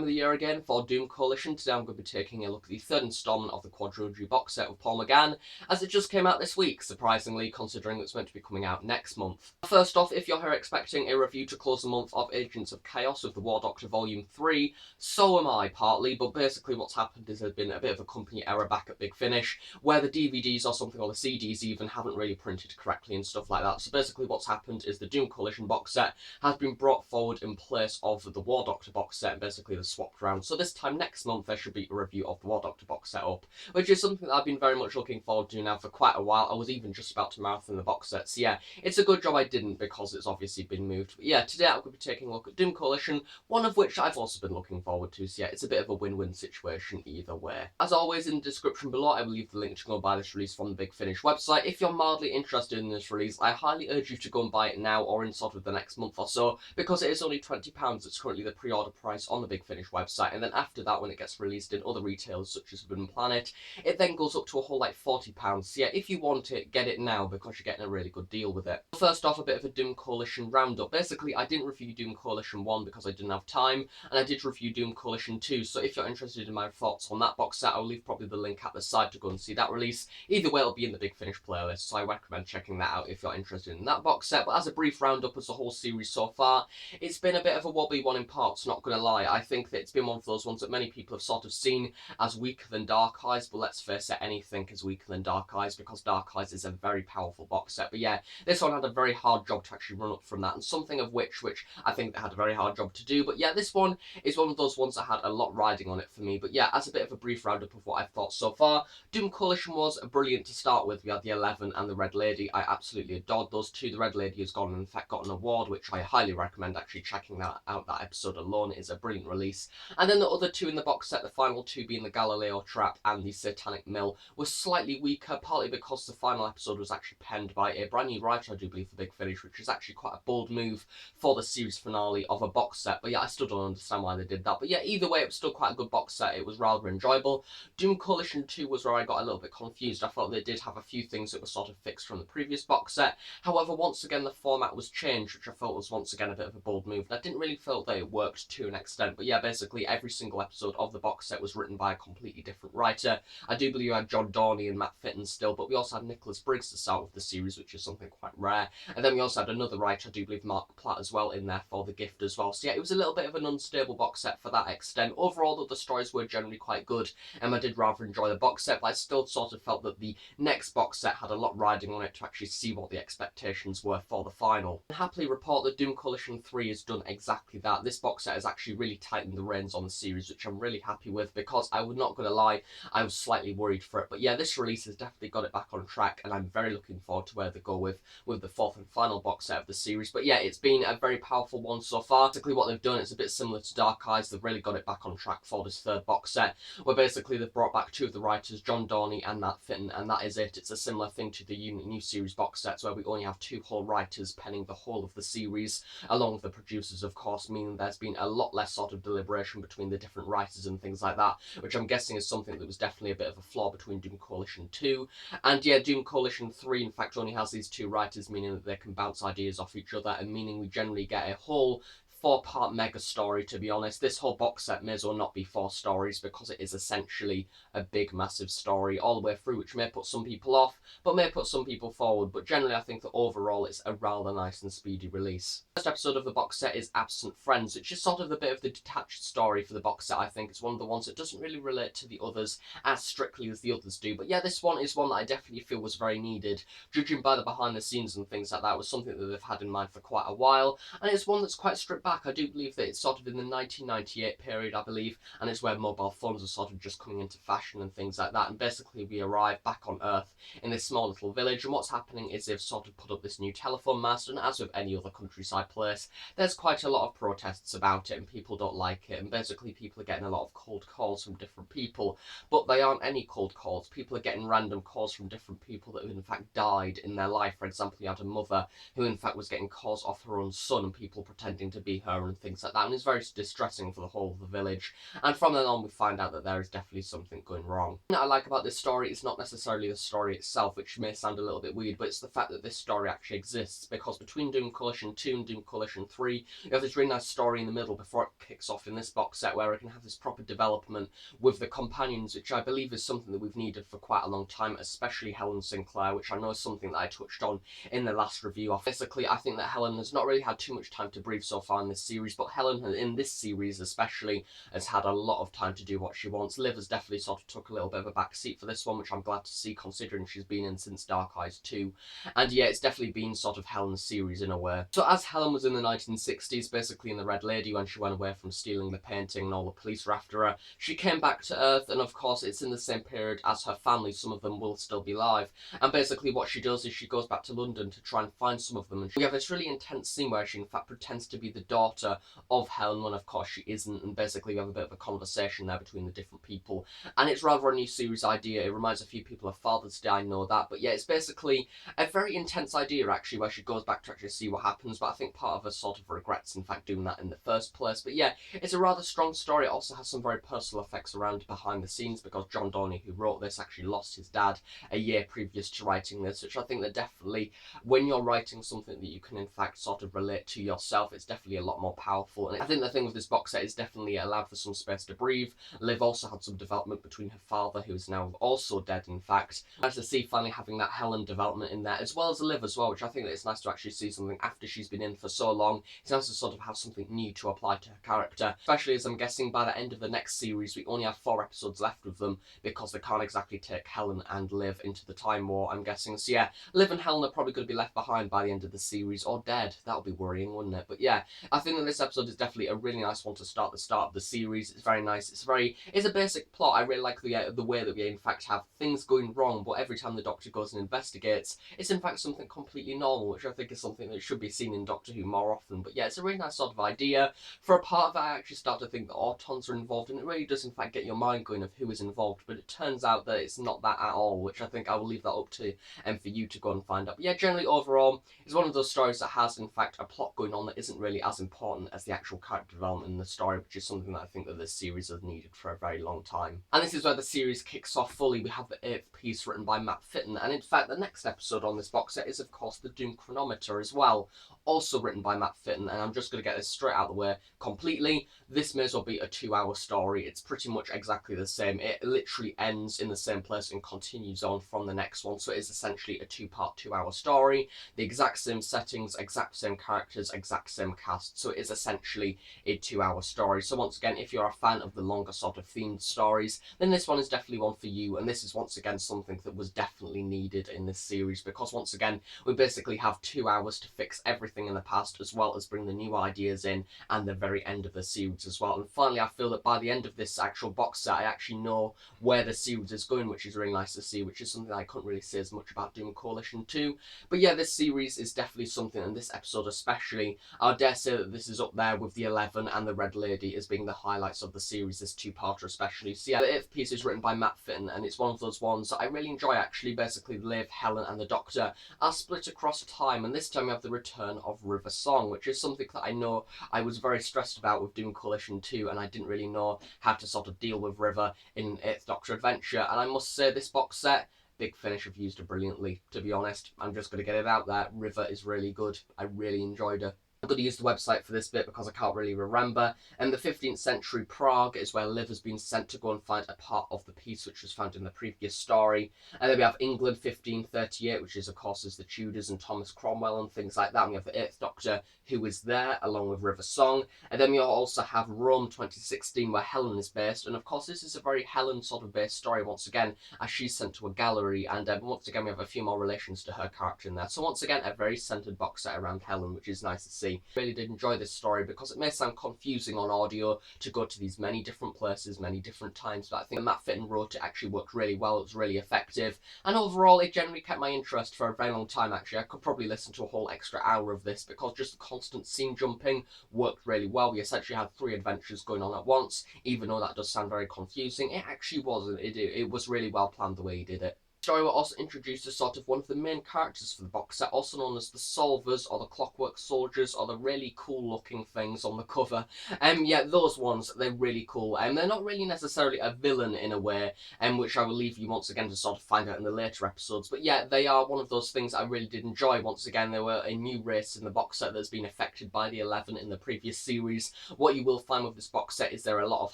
time of the year again for Doom Coalition. Today I'm going to be taking a look at the third installment of the quadrilogy box set with Paul McGann, as it just came out this week, surprisingly, considering it's meant to be coming out next month. First off, if you're here expecting a review to close the month of Agents of Chaos with the War Doctor Volume 3, so am I, partly, but basically what's happened is there's been a bit of a company error back at Big Finish, where the DVDs or something, or the CDs even, haven't really printed correctly and stuff like that. So basically what's happened is the Doom Coalition box set has been brought forward in place of the War Doctor box set, and basically they're swapped around. So this time next month there should be a review of the War Doctor box set up, which is something that I've been very much looking forward to now for quite a while. I was even just about to marathon the box set, so yeah, it's a good job I didn't, because it's obviously been moved. But yeah, today I'm going to be taking a look at Doom Coalition, one of which I've also been looking forward to, so yeah, it's a bit of a win-win situation either way. As always, in the description below I will leave the link to go buy this release from the Big Finish website. If you're mildly interested in this release, I highly urge you to go and buy it now or in sort of the next month or so, because it is only £20. It's currently the pre-order price on the Big Finish website, and then after that, when it gets released in other retailers such as Wooden Planet, it then goes up to a whole like £40. So yeah, if you want it, get it now, because you're getting a really good deal with it. First off, a bit of a Doom Coalition roundup. Basically, I didn't review Doom Coalition 1 because I didn't have time, and I did review Doom Coalition 2, so if you're interested in my thoughts on that box set, I'll leave probably the link at the side to go and see that release. Either way, it'll be in the Big Finish playlist, so I recommend checking that out if you're interested in that box set. But as a brief roundup as the whole series so far, it's been a bit of a wobbly one in parts, not gonna lie. I think that it's been one of those ones that many people have sort of seen as weaker than Dark Eyes, but let's face it, anything is weaker than Dark Eyes, because Dark Eyes is a very powerful box set. But yeah, this one had a very hard job to actually run up from that, and something of which I think they had a very hard job to do. But yeah, this one is one of those ones that had a lot riding on it for me. But yeah, as a bit of a brief roundup of what I've thought so far, Doom Coalition was brilliant to start with. We had the 11 and the Red Lady. I absolutely adored those two. The Red Lady has gone and in fact got an award, which I highly recommend actually checking that out. That episode alone is a brilliant release. And then the other two in the box set, the final two being the Galileo Trap and the Satanic Mill, were slightly weaker, partly because the final episode was actually penned by a brand new writer, I do believe, for Big Finish, which is actually quite a bold move for the series finale of a box set. But yeah, I still don't understand why they did that. But yeah, either way, it was still quite a good box set. It was rather enjoyable. Doom Coalition 2 was where I got a little bit confused. I felt they did have a few things that were sort of fixed from the previous box set. However, once again, the format was changed, which I felt was once again a bit of a bold move. And I didn't really feel that it worked to an extent. But yeah, basically every single episode of the box set was written by a completely different writer. I do believe you had John Dorney and Matt Fitton still, but we also had Nicholas Briggs to start with the series, which is something quite rare. And then we also had another writer, I do believe Mark Platt as well, in there for The Gift as well. So yeah, it was a little bit of an unstable box set for that extent. Overall, the stories were generally quite good, and I did rather enjoy the box set, but I still sort of felt that the next box set had a lot riding on it to actually see what the expectations were for the final. I happily report that Doom Coalition 3 has done exactly that. This box set has actually really tightened the reins on the series, which I'm really happy with, because I would not going to lie, I was slightly worried for it. But yeah, this release has definitely got it back on track, and I'm very looking forward to where they go with the fourth and final box set of the series. But yeah, it's been a very powerful one so far. Basically what they've done is a bit similar to Dark Eyes. They've really got it back on track for this third box set, where basically they've brought back two of the writers, John Dorney and Matt Fitton, and that is it. It's a similar thing to the new series box sets, where we only have two whole writers penning the whole of the series, along with the producers, of course, meaning there's been a lot less sort of deliberation between the different writers and things like that, which I'm guessing is something that was definitely a bit of a flaw between Doom Coalition 2 and yeah, Doom Coalition 3 in fact only has these two writers, meaning that they can bounce ideas off each other, and meaning we generally get a whole four-part mega story. To be honest, this whole box set may as well not be 4 stories, because it is essentially a big massive story all the way through, which may put some people off but may put some people forward. But generally I think that overall it's a rather nice and speedy release. The first episode of the box set is Absent Friends, which is sort of a bit of the detached story for the box set. I think it's one of the ones that doesn't really relate to the others as strictly as the others do. But yeah, this one is one that I definitely feel was very needed, judging by the behind the scenes and things like that. It was something that they've had in mind for quite a while, and it's one that's quite stripped back. I do believe that it's sort of in the 1998 period, I believe, and it's where mobile phones are sort of just coming into fashion and things like that. And basically we arrive back on Earth in this small little village, and what's happening is they've sort of put up this new telephone mast, and as with any other countryside place, there's quite a lot of protests about it, and people don't like it, and basically people are getting a lot of cold calls from different people. But they aren't any cold calls. People are getting random calls from different people that have in fact died in their life. For example, you had a mother who in fact was getting calls off her own son, and people pretending to be her and things like that, and it's very distressing for the whole of the village. And from then on we find out that there is definitely something going wrong. What I like about this story is not necessarily the story itself, which may sound a little bit weird, but it's the fact that this story actually exists, because between Doom Coalition 2 and Doom Coalition 3, you have this really nice story in the middle before it kicks off in this box set, where it can have this proper development with the companions, which I believe is something that we've needed for quite a long time, especially Helen Sinclair, which I know is something that I touched on in the last review. Basically, I think that Helen has not really had too much time to breathe so far in this series, but Helen, in this series especially, has had a lot of time to do what she wants. Liv has definitely sort of took a little bit of a back seat for this one, which I'm glad to see, considering she's been in since Dark Eyes 2. And yeah, it's definitely been sort of Helen's series in a way. So as Helen was in the 1960s, basically in The Red Lady, when she went away from stealing the painting and all the police were after her, she came back to Earth, and of course it's in the same period as her family. Some of them will still be alive. And basically what she does is she goes back to London to try and find some of them. And we have this really intense scene where she in fact pretends to be the daughter of Helen when of course she isn't, and basically we have a bit of a conversation there between the different people. And it's rather a new series idea. It reminds a few people of Father's Day, I know that, but yeah, it's basically a very intense idea actually, where she goes back to actually see what happens, but I think part of her sort of regrets in fact doing that in the first place. But yeah, it's a rather strong story. It also has some very personal effects around behind the scenes, because John Dorney, who wrote this, actually lost his dad a year previous to writing this, which I think that definitely, when you're writing something that you can in fact sort of relate to yourself, it's definitely a lot more powerful. And I think the thing with this box set is definitely allowed for some space to breathe. Liv also had some development between her father, who is now also dead in fact. Nice to see finally having that Helen development in there, as well as Liv as well, which I think that it's nice to actually see something after she's been in for so long. It's nice to sort of have something new to apply to her character, especially as I'm guessing by the end of the next series we only have 4 episodes left of them, because they can't exactly take Helen and Liv into the Time War, I'm guessing. So yeah, Liv and Helen are probably going to be left behind by the end of the series, or dead. That would be worrying, wouldn't it? But yeah, I think that this episode is definitely a really nice one to start the start of the series. It's very nice. It's a basic plot. I really like the way that we in fact have things going wrong, but every time the Doctor goes and investigates, it's in fact something completely normal, which I think is something that should be seen in Doctor Who more often. But yeah, it's a really nice sort of idea. For a part of it, I actually start to think that Autons are involved, and it really does in fact get your mind going of who is involved, but it turns out that it's not that at all, which I think I will leave that up to for you to go and find out. But yeah, generally overall, it's one of those stories that has in fact a plot going on that isn't really as important as the actual character development in the story, which is something that I think that this series has needed for a very long time. And this is where the series kicks off fully. We have the 8th piece written by Matt Fitton, and in fact the next episode on this box set is of course the Doom Chronometer as well, also written by Matt Fitton. And I'm just going to get this straight out of the way completely. This may as well be a 2-hour story. It's pretty much exactly the same. It literally ends in the same place and continues on from the next one, so it is essentially a 2-part 2-hour story. The exact same settings, exact same characters, exact same cast, so it is essentially a 2-hour story. So once again, if you're a fan of the longer sort of themed stories, then this one is definitely one for you. And this is once again something that was definitely needed in this series, because once again we basically have 2 hours to fix everything in the past, as well as bring the new ideas in and the very end of the series as well. And finally, I feel that by the end of this actual box set, I actually know where the series is going, which is really nice to see, which is something I couldn't really say as much about Doom Coalition 2. But yeah, this series is definitely something, and this episode especially, I dare say that this is up there with the 11 and the Red Lady as being the highlights of the series, this 2-parter especially. So yeah, the 8th piece is written by Matt Fitton, and it's one of those ones that I really enjoy actually. Basically, Liv, Helen and the Doctor are split across time, and this time we have the return of River Song, which is something that I know I was very stressed about with Doom Coalition 2, and I didn't really know how to sort of deal with River in 8th Doctor Adventure. And I must say, this box set, Big Finish have used her brilliantly, to be honest. I'm just going to get it out there. River is really good. I really enjoyed her. I'm going to use the website for this bit because I can't really remember. And the 15th century Prague is where Liv has been sent to go and find a part of the piece which was found in the previous story. And then we have England 1538, which is of course is the Tudors and Thomas Cromwell and things like that. And we have the 8th Doctor, who is there along with River Song. And then we also have Rome 2016, where Helen is based. And of course this is a very Helen sort of based story once again, as she's sent to a gallery. And once again we have a few more relations to her character in there. So once again a very centered box set around Helen, which is nice to see. Really did enjoy this story, because it may sound confusing on audio to go to these many different places, many different times, but I think Matt Fitton wrote it actually worked really well. It was really effective, and overall it generally kept my interest for a very long time actually. I could probably listen to a whole extra hour of this, because just the constant scene jumping worked really well. We essentially had 3 adventures going on at once, even though that does sound very confusing. It actually wasn't. It was really well planned the way he did it. Story will also introduce as sort of one of the main characters for the box set, also known as the Solvers or the Clockwork Soldiers or the really cool looking things on the cover. Yeah, those ones, they're really cool. They're not really necessarily a villain in a way, which I will leave you once again to sort of find out in the later episodes. But yeah, they are one of those things I really did enjoy. Once again, they were a new race in the box set that's been affected by the 11 in the previous series. What you will find with this box set is there are a lot of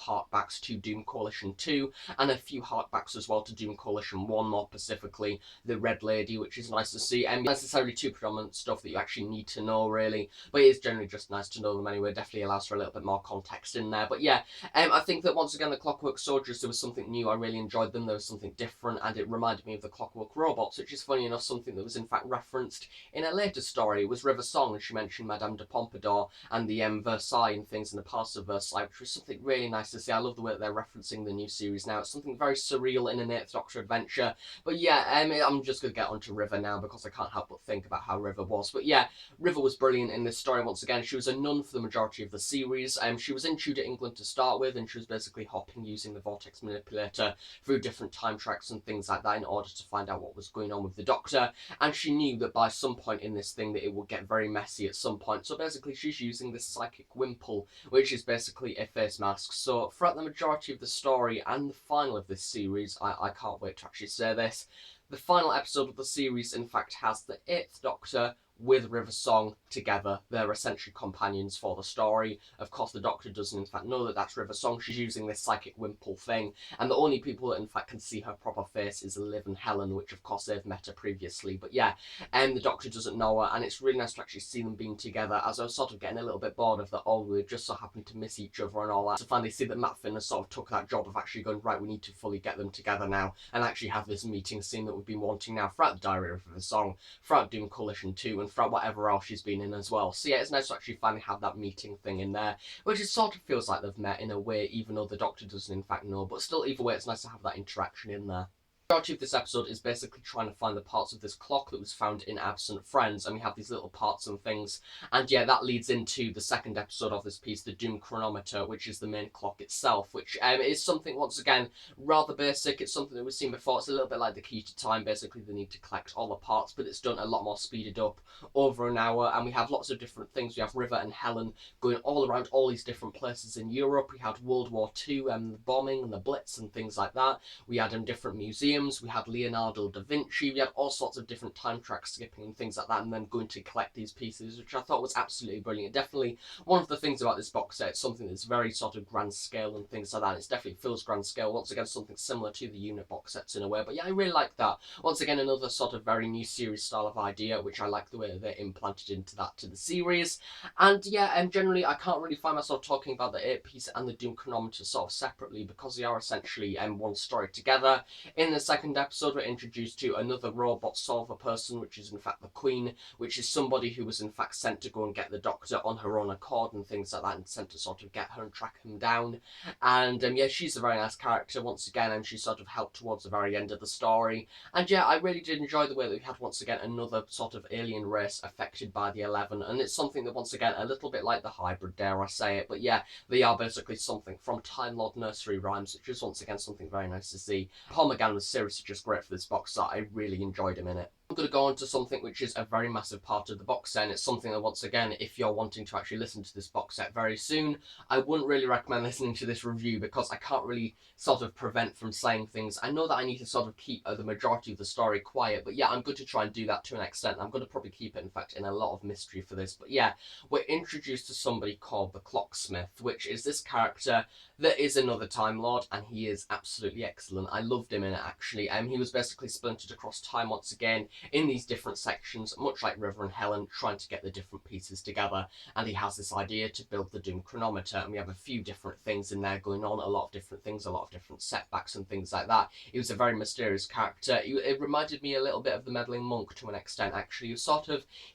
harkbacks to Doom Coalition 2 and a few harkbacks as well to Doom Coalition 1, more specifically the Red Lady, which is nice to see, and necessarily too predominant stuff that you actually need to know really, but it is generally just nice to know them anyway. Definitely allows for a little bit more context in there. But yeah, I think that once again the Clockwork Soldiers, there was something new. I really enjoyed them. There was something different, and it reminded me of the Clockwork Robots, which is funny enough something that was in fact referenced in a later story. It was River Song, and she mentioned Madame de Pompadour and the Versailles and things in the past of Versailles, which was something really nice to see. I love the way that they're referencing the new series now. It's something very surreal in an 8th Doctor adventure. But yeah, I'm just going to get onto River now because I can't help but think about how River was. But yeah, River was brilliant in this story once again. She was a nun for the majority of the series. She was in Tudor England to start with, and she was basically hopping using the Vortex Manipulator through different time tracks and things like that in order to find out what was going on with the Doctor. And she knew that by some point in this thing that it would get very messy at some point. So basically she's using this psychic wimple, which is basically a face mask. So throughout the majority of the story and the final of this series, I can't wait to actually say this, the final episode of the series, in fact, has the 8th Doctor with River Song together. They're essentially companions for the story. Of course, the Doctor doesn't in fact know that that's River Song. She's using this psychic wimple thing, and the only people that in fact can see her proper face is Liv and Helen, which of course they've met her previously. But yeah, the Doctor doesn't know her, and it's really nice to actually see them being together, as I was sort of getting a little bit bored of that, oh, we just so happen to miss each other and all that. To finally see that Matt Finn has sort of took that job of actually going, right, we need to fully get them together now, and actually have this meeting scene that we've been wanting now throughout the Diary of River Song, throughout Doom Coalition 2, and throughout whatever else she's been in as well. So yeah, it's nice to actually finally have that meeting thing in there, which it sort of feels like they've met in a way, even though the Doctor doesn't in fact know, but still either way it's nice to have that interaction in there. The majority of this episode is basically trying to find the parts of this clock that was found in Absent Friends, and we have these little parts and things, and yeah, that leads into the second episode of this piece, the Doom Chronometer, which is the main clock itself, which is something, once again, rather basic. It's something that we've seen before. It's a little bit like the Key to Time. Basically, they need to collect all the parts, but it's done a lot more speeded up, over an hour, and we have lots of different things. We have River and Helen going all around all these different places in Europe. We had World War II and the bombing and the Blitz and things like that. We had different museums. We had Leonardo da Vinci, we had all sorts of different time track skipping and things like that, and then going to collect these pieces, which I thought was absolutely brilliant. Definitely one of the things about this box set, it's something that's very sort of grand scale and things like that. It definitely feels grand scale, once again something similar to the unit box sets in a way, but yeah, I really like that. Once again, another sort of very new series style of idea, which I like the way that they implanted into that to the series. And yeah, generally I can't really find myself talking about the 8 piece and the Doom Chronometer sort of separately, because they are essentially one story together. In the second episode, we're introduced to another robot solver person, which is in fact the Queen, which is somebody who was in fact sent to go and get the Doctor on her own accord and things like that, and sent to sort of get her and track him down. And yeah, she's a very nice character once again, and she sort of helped towards the very end of the story. And yeah, I really did enjoy the way that we had once again another sort of alien race affected by the 11, and it's something that once again a little bit like the hybrid, dare I say it, but yeah, they are basically something from Time Lord nursery rhymes, which is once again something very nice to see. Paul McGann was seriously just great for this box set. I really enjoyed him in it. I'm going to go on to something which is a very massive part of the box set, and it's something that, once again, if you're wanting to actually listen to this box set very soon, I wouldn't really recommend listening to this review, because I can't really sort of prevent from saying things. I know that I need to sort of keep the majority of the story quiet, but yeah, I'm going to try and do that to an extent. I'm going to probably keep it, in fact, in a lot of mystery for this, but yeah, we're introduced to somebody called the Clocksmith, which is this character that is another Time Lord, and he is absolutely excellent. I loved him in it, actually. He was basically splintered across time once again, in these different sections, much like River and Helen, trying to get the different pieces together, and he has this idea to build the Doom Chronometer, and we have a few different things in there going on, a lot of different things, a lot of different setbacks and things like that. He was a very mysterious character. It reminded me a little bit of the Meddling Monk to an extent, actually.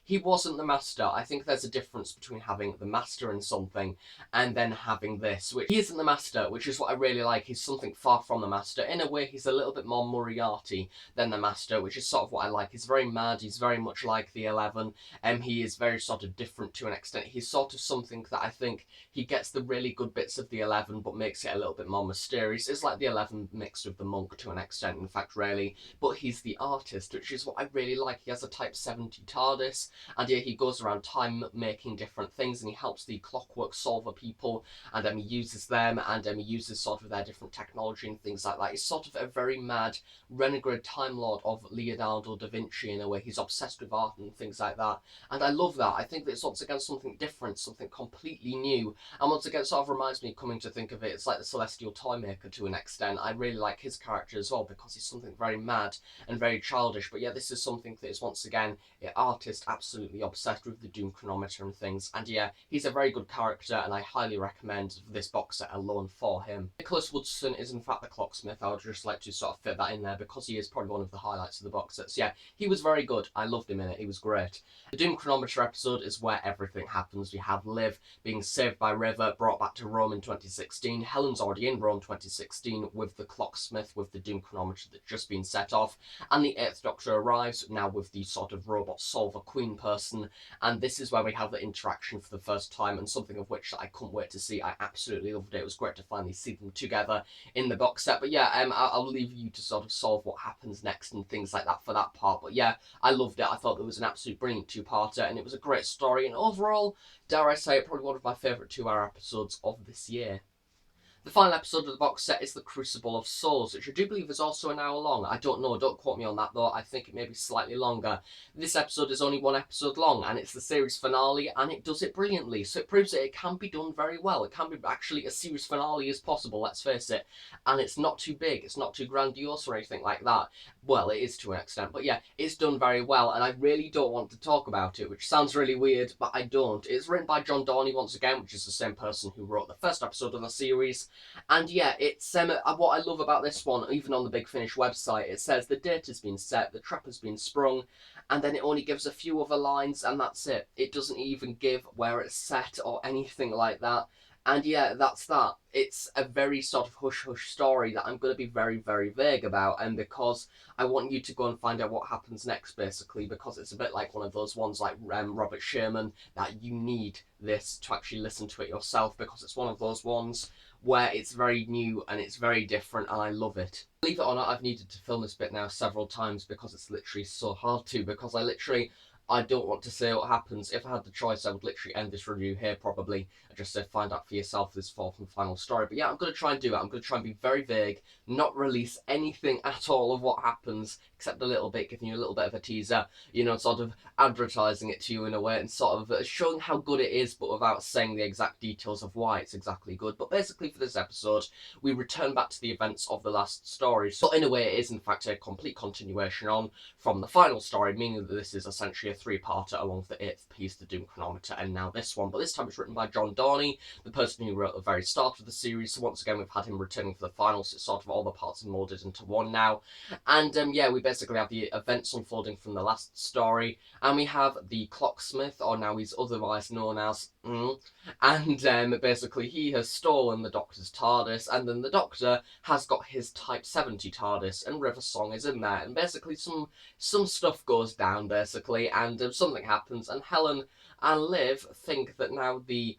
He wasn't the Master. I think there's a difference between having the Master in something and then having this, which he isn't the Master, which is what I really like. He's something far from the Master. In a way, he's a little bit more Moriarty than the Master, which is sort of what I like he's very mad, he's very much like the 11, he is very sort of different to an extent. He's sort of something that I think he gets the really good bits of the 11 but makes it a little bit more mysterious. It's like the 11 mixed with the monk to an extent, in fact, really, but he's the artist, which is what I really like. He has a Type 70 TARDIS, and yeah, he goes around time making different things, and he helps the clockwork solver people, and he uses them, and he uses sort of their different technology and things like that. He's sort of a very mad renegade Time Lord of Leonardo da Vinci in a way. He's obsessed with art and things like that, and I love that. I think that it's once again something different, something completely new, and once again sort of reminds me, coming to think of it, it's like the Celestial Toymaker to an extent. I really like his character as well because he's something very mad and very childish, but yeah, this is something that is once again an artist absolutely obsessed with the Doom Chronometer and things, and yeah, he's a very good character, and I highly recommend this box set alone for him. Nicholas Woodson is in fact the Clocksmith. I would just like to sort of fit that in there because he is probably one of the highlights of the box sets. Yeah, he was very good. I loved him in it. He was great. The Doom Chronometer episode is where everything happens. We have Liv being saved by River, brought back to Rome in 2016. Helen's already in Rome 2016 with the Clocksmith, with the Doom Chronometer that's just been set off, and the 8th Doctor arrives now with the sort of robot solver queen person, and this is where we have the interaction for the first time, and something of which I couldn't wait to see. I absolutely loved it. It was great to finally see them together in the box set. But yeah, I'll leave you to sort of solve what happens next and things like that for that part. But yeah, I loved it. I thought it was an absolute brilliant two-parter, and it was a great story, and overall, dare I say it, probably one of my favourite 2-hour episodes of this year. The final episode of the box set is the Crucible of Souls, which I do believe is also an hour long. I don't know, don't quote me on that though, I think it may be slightly longer. This episode is only 1 episode long, and it's the series finale, and it does it brilliantly, so it proves that it can be done very well. It can be actually a series finale as possible, let's face it, and it's not too big, it's not too grandiose or anything like that. Well, it is to an extent, but yeah, it's done very well, and I really don't want to talk about it, which sounds really weird, but I don't. It's written by John Dorney once again, which is the same person who wrote the first episode of the series. And yeah, it's what I love about this one, even on the Big Finish website, it says the date has been set, the trap has been sprung, and then it only gives a few other lines, and that's it. It doesn't even give where it's set or anything like that. And yeah, that's that. It's a very sort of hush-hush story that I'm going to be very, very vague about, and because I want you to go and find out what happens next, basically, because it's a bit like one of those ones like Robert Sherman, that you need this to actually listen to it yourself, because it's one of those ones where it's very new and it's very different, and I love it. Believe it or not, I've needed to film this bit now several times because it's literally so hard to, because I don't want to say what happens. If I had the choice, I would literally end this review here, probably, and just say find out for yourself this 4th and final story. But yeah, I'm going to try and do it. I'm going to try and be very vague, not release anything at all of what happens, except a little bit, giving you a little bit of a teaser, you know, sort of advertising it to you in a way, and sort of showing how good it is, but without saying the exact details of why it's exactly good. But basically, for this episode, we return back to the events of the last story. So in a way, it is in fact a complete continuation on from the final story, meaning that this is essentially a 3-parter along with the 8th piece, the Doom Chronometer, and now this one. But this time it's written by John Dorney, the person who wrote the very start of the series. So once again, we've had him returning for the final, so it's sort of all the parts are moulded into one now. And yeah, we basically have the events unfolding from the last story, and we have the Clocksmith, or now he's otherwise known as and basically he has stolen the Doctor's TARDIS, and then the Doctor has got his Type 70 TARDIS, and River Song is in there, and basically some stuff goes down, basically, and something happens, and Helen and Liv think that now the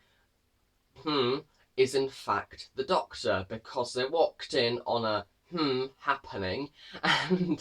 is in fact the Doctor, because they walked in on a happening, and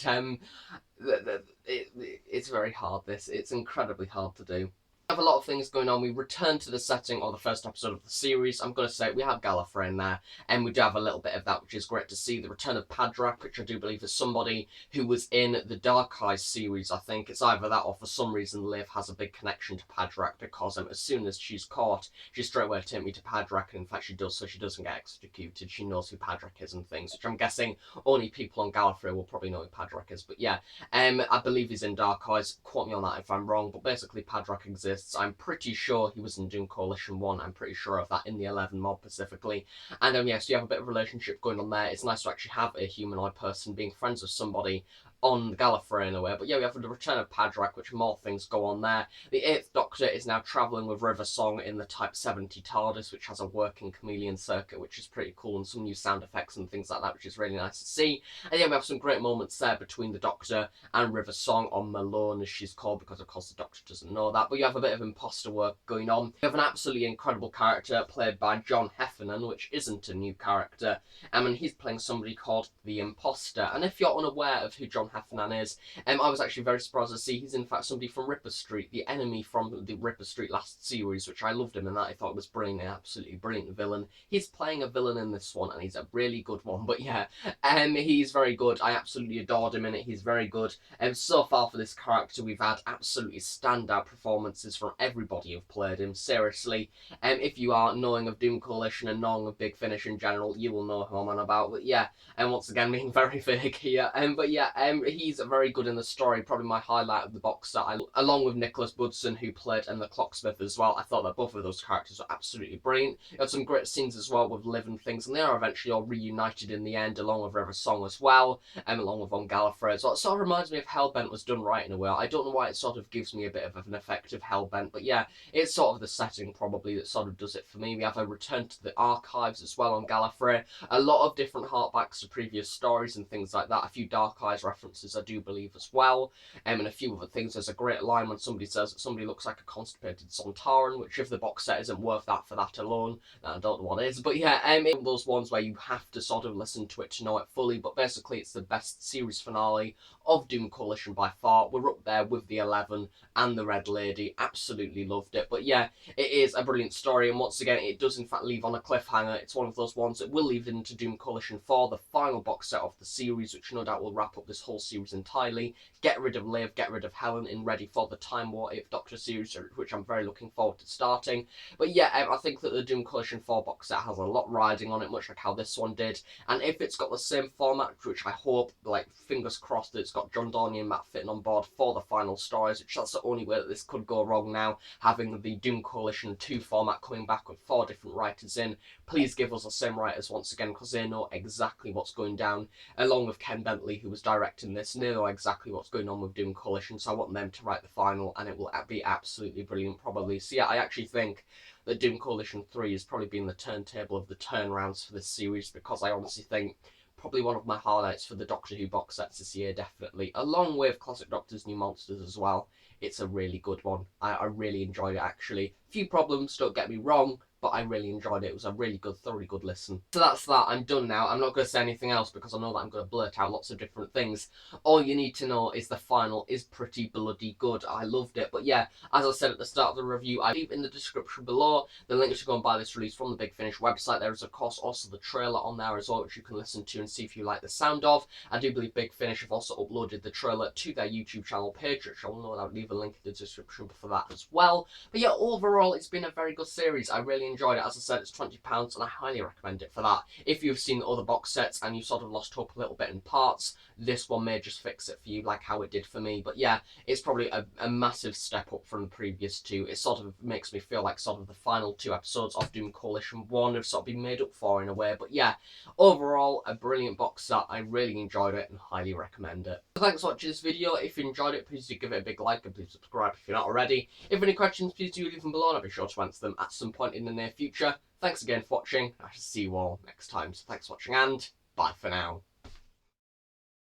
it's very hard, this. It's incredibly hard to do. We have a lot of things going on. We return to the setting of the first episode of the series. I'm going to say we have Gallifrey in there, and we do have a little bit of that, which is great to see. The return of Padrak, which I do believe is somebody who was in the Dark Eyes series, I think. It's either that, or for some reason Liv has a big connection to Padrak, because as soon as she's caught, she straight away takes me to Padrak, and in fact she does, so she doesn't get executed. She knows who Padrak is and things, which I'm guessing only people on Gallifrey will probably know who Padrak is. But yeah, I believe he's in Dark Eyes. Quote me on that if I'm wrong, but basically Padrak exists. I'm pretty sure he was in Doom Coalition 1. I'm pretty sure of that, in the 11 mod specifically. And yes, you have a bit of a relationship going on there. It's nice to actually have a humanoid person being friends with somebody on Gallifrey in a way. But yeah, we have the return of Padraig, which more things go on there. The 8th Doctor is now travelling with River Song in the Type 70 TARDIS, which has a working chameleon circuit, which is pretty cool, and some new sound effects and things like that, which is really nice to see. And yeah, we have some great moments there between the Doctor and River Song on Malone, as she's called, because of course the Doctor doesn't know that. But you have a bit of imposter work going on. You have an absolutely incredible character played by John Heffernan, which isn't a new character, and he's playing somebody called the Imposter. And if you're unaware of who John Heffernan is, I was actually very surprised to see he's in fact somebody from Ripper Street, the enemy from the Ripper Street last series, which I loved him in that. I thought was brilliant, an absolutely brilliant villain. He's playing a villain in this one, and he's a really good one. But yeah, he's very good. I absolutely adored him in it. He's very good. So far for this character, we've had absolutely standout performances from everybody who've played him. Seriously, if you are knowing of Doom Coalition and knowing of Big Finish in general, you will know who I'm on about. But yeah, and once again being very vague here. But yeah, he's very good in the story. Probably my highlight of the box set. Along with Nicholas Budson, who played in the Clocksmith as well. I thought that both of those characters were absolutely brilliant. You had some great scenes as well with Liv and things, and they are eventually all reunited in the end, along with River Song as well, along with on Gallifrey as well. It sort of reminds me of Hellbent was done right in a way. I don't know why it sort of gives me a bit of an effect of Hellbent, but yeah, it's sort of the setting probably that sort of does it for me. We have a return to the archives as well on Gallifrey. A lot of different harkbacks to previous stories and things like that. A few Dark Eyes references, I do believe, as well. And a few other things. There's a great line when somebody says that somebody looks like a constipated Sontaran, which if the box set isn't worth that for that alone, I don't know what is. But yeah, it's those ones where you have to sort of listen to it to know it fully. But basically, it's the best series finale of Doom Coalition by far. We're up there with the 11 and the Red Lady. Absolutely loved it. But yeah, it is a brilliant story, and once again, it does in fact leave on a cliffhanger. It's one of those ones that will lead into Doom Coalition 4, the final box set of the series, which no doubt will wrap up this whole series entirely. Get rid of Liv, get rid of Helen, and ready for the Time War 8th Doctor series, which I'm very looking forward to starting. But yeah, I think that the Doom Coalition 4 box set has a lot riding on it, much like how this one did. And if it's got the same format, which I hope, like, fingers crossed, that it's got John Dorney and Matt Fitton on board for the final stories, which that's the only way that this could go wrong now, having the Doom Coalition 2 format coming back with 4 different writers in. Please give us the same writers once again, because they know exactly what's going down, along with Ken Bentley, who was directing this, and they know exactly what's going on with Doom Coalition, so I want them to write the final, and it will be absolutely brilliant, probably. So yeah, I actually think that Doom Coalition 3 has probably been the turntable of the turnarounds for this series, because I honestly think probably one of my highlights for the Doctor Who box sets this year, definitely, along with Classic Doctor's New Monsters as well. It's a really good one. I really enjoyed it, actually. Few problems, don't get me wrong, but I really enjoyed it. It was a really good, thoroughly good listen. So that's that. I'm done now. I'm not going to say anything else because I know that I'm going to blurt out lots of different things. All you need to know is the final is pretty bloody good. I loved it. But yeah, as I said at the start of the review, I leave in the description below the link to go and buy this release from the Big Finish website. There is, of course, also the trailer on there as well, which you can listen to and see if you like the sound of. I do believe Big Finish have also uploaded the trailer to their YouTube channel page, which I'll know I'll leave a link in the description for that as well. But yeah, overall, it's been a very good series. I really enjoyed it. As I said, it's £20 and I highly recommend it for that. If you've seen the other box sets and you sort of lost hope a little bit in parts, this one may just fix it for you, like how it did for me. But yeah, it's probably a massive step up from the previous two. It sort of makes me feel like sort of the final 2 episodes of Doom Coalition 1 have sort of been made up for in a way. But yeah, overall, a brilliant box set. I really enjoyed it and highly recommend it. So thanks for watching this video. If you enjoyed it, please do give it a big like and please subscribe if you're not already. If you have any questions, please do leave them below and I'll be sure to answer them at some point in the near future. Thanks again for watching. I shall see you all next time. So thanks for watching and bye for now.